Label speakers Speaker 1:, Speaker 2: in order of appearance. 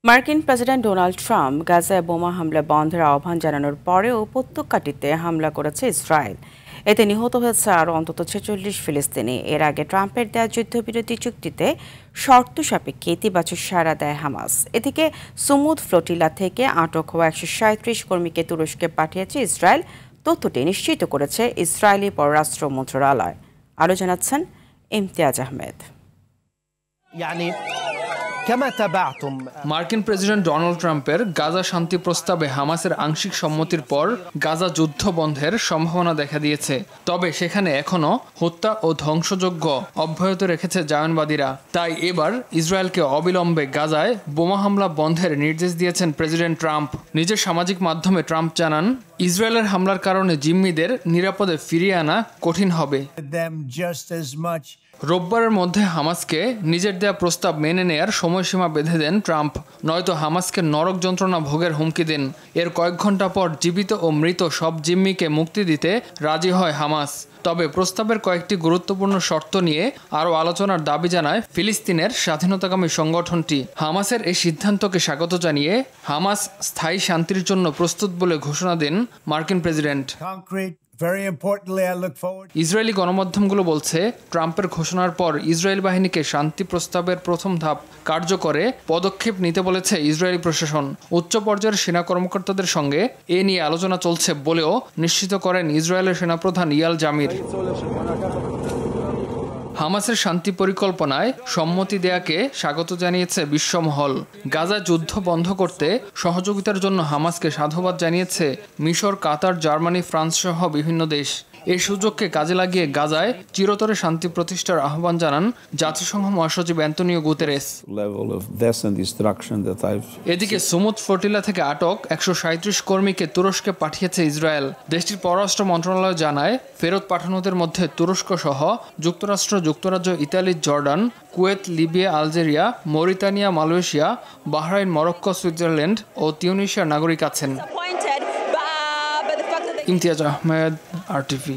Speaker 1: মার্কিন president Donald Trump গাজায় বোমা হামলা বন্ধের আহ্বান জানানোর পরেও উপত্যকাটিতে হামলা করেছে ইসরায়েল। এতে নিহত হয়েছে আরও অন্তত 46 ফিলিস্তিনি। এর আগে ট্রাম্পের দেওয়া যুদ্ধবিরতি চুক্তিতে শর্ত সাপেক্ষে ইতিবাচক সাড়া দেয় হামাস। এদিকে সুমুদ ফ্লোটিলা থেকে আটক হওয়া 137 কর্মীকে তুরস্কে পাঠিয়েছে ইসরায়েল। তথ্যটি নিশ্চিত করেছে ইসরায়েলি পররাষ্ট্র মন্ত্রণালয়। আরও জানাচ্ছেন ইমতিয়াজ আহমেদ।
Speaker 2: মার্কিন প্রেসিডেন্ট ডোনাল্ড ট্রাম্পের গাজা শান্তি প্রস্তাবে হামাসের আংশিক সম্মতির পর গাজা যুদ্ধ বন্ধের সম্ভাবনা দেখা দিয়েছে। তবে সেখানে এখনো হত্যা ও ধ্বংসযজ্ঞ অব্যাহত রেখেছে জায়নবাদীরা। তাই এবার ইসরায়েলকে অবিলম্বে গাজায় বোমা হামলা বন্ধের নির্দেশ দিয়েছেন প্রেসিডেন্ট ট্রাম্প। নিজের সামাজিক মাধ্যমে ট্রাম্প জানান, ইসরায়েলের হামলার কারণে জিম্মিদের নিরাপদে ফিরিয়ে আনা কঠিন হবে। রোববারের মধ্যে হামাসকে নিজের দেয়া প্রস্তাব মেনে নেয়ার সময়সীমা বেঁধে দেন ট্রাম্প, নয়তো হামাসকে নরক যন্ত্রণা ভোগের হুমকি দেন। এর কয়েক ঘন্টা পর জীবিত ও মৃত সব জিম্মিকে মুক্তি দিতে রাজি হয় হামাস। তবে প্রস্তাবের কয়েকটি গুরুত্বপূর্ণ শর্ত নিয়ে আরও আলোচনার দাবি জানায় ফিলিস্তিনের স্বাধীনতাকামী সংগঠনটি। হামাসের এই সিদ্ধান্তকে স্বাগত জানিয়ে হামাস স্থায়ী শান্তির জন্য প্রস্তুত বলে ঘোষণা দেন মার্কিন প্রেসিডেন্ট। ইসরায়েলি গণমাধ্যমগুলো বলছে, ট্রাম্পের ঘোষণার পর ইসরায়েল বাহিনীকে শান্তি প্রস্তাবের প্রথম ধাপ কার্যকরে পদক্ষেপ নিতে বলেছে ইসরায়েলি প্রশাসন। উচ্চ পর্যায়ের সেনা কর্মকর্তাদের সঙ্গে এ নিয়ে আলোচনা চলছে বলেও নিশ্চিত করেন ইসরায়েলের সেনাপ্রধান ইয়াল জামির। হামাসের শান্তি পরিকল্পনায় সম্মতি দেয়াকে স্বাগত জানিয়েছে বিশ্বমহল। গাজা যুদ্ধ বন্ধ করতে সহযোগিতার জন্য হামাসকে সাধুবাদ জানিয়েছে মিশর, কাতার, জার্মানি, ফ্রান্স সহ বিভিন্ন দেশ। এই সুযোগকে কাজে লাগিয়ে গাজায় চিরতরে শান্তি প্রতিষ্ঠার আহ্বান জানান জাতিসংঘ মহাসচিব অ্যান্তোনিও গুতেরেস। এদিকে সুমুদ ফ্লোটিলা থেকে আটক 137 কর্মীকে তুরস্কে পাঠিয়েছে ইসরায়েল। দেশটির পররাষ্ট্র মন্ত্রণালয় জানায়, ফেরত পাঠানোদের মধ্যে তুরস্ক সহ যুক্তরাষ্ট্র, যুক্তরাজ্য, Italy, Jordan, Kuwait, Libya, Algeria, Mauritania, Malaysia, Bahrain, Morocco, Switzerland ও তিউনিসিয়ার নাগরিক আছেন। ইমতিয়াজ আহমেদ, RTV।